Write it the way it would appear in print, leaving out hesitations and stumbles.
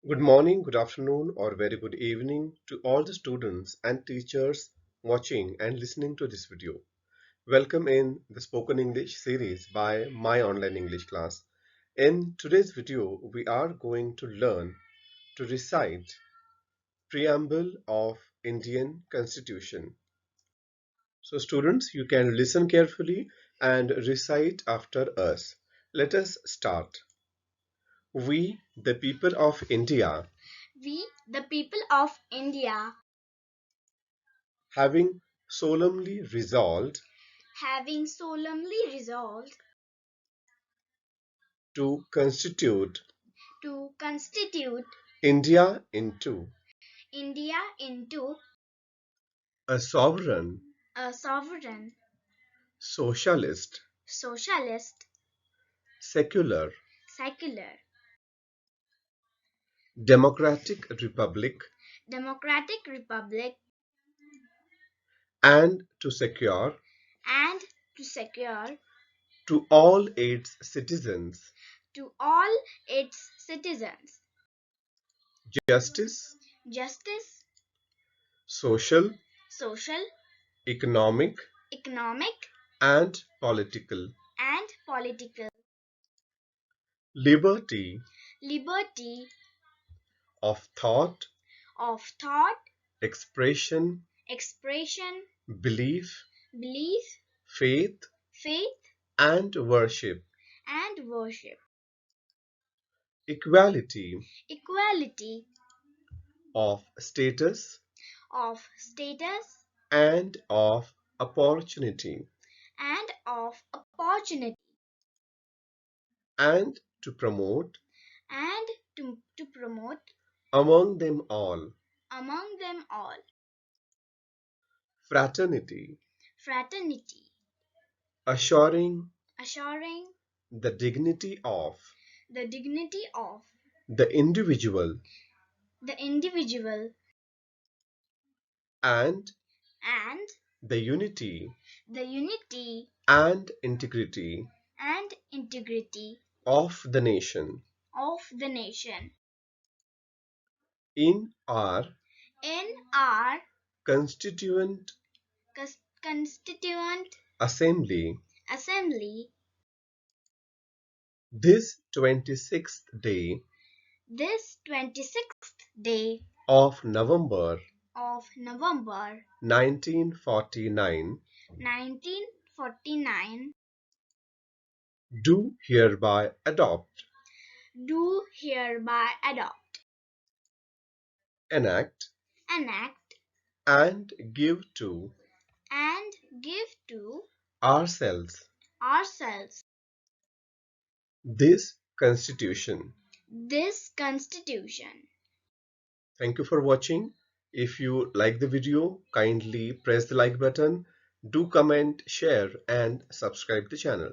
Good morning, good afternoon, or very good evening to all the students and teachers watching and listening to this video. Welcome in the Spoken English series by My Online English Class. In today's video, we are going to learn to recite Preamble of Indian Constitution. So students, you can listen carefully and recite after us. Let us start. We, the people of India, We, the people of India, having solemnly resolved having solemnly resolved to constitute constitute India into India into a sovereign, a sovereign, socialist, socialist, secular, secular, democratic republic, democratic republic, and to secure and to secure to all its citizens to all its citizens justice, justice, social, social, economic, economic, and political, and political, liberty liberty of thought, expression, expression, belief, belief, faith, faith, and worship, and worship, equality equality of status of status and of opportunity, and of opportunity, and to promote and to promote among them all among them all fraternity, fraternity, assuring assuring the dignity of the dignity of the individual the individual and and the unity the unity and integrity and integrity of the nation. of the nation. In our In our constituent constituent assembly, assembly, this 26th day this 26th day of November of November 1949, 1949, do hereby adopt, do hereby adopt, enact, enact, and give to and give to ourselves ourselves this Constitution. this Constitution. Thank you for watching. If you like the video, kindly press the like button, do comment, share, and subscribe the channel.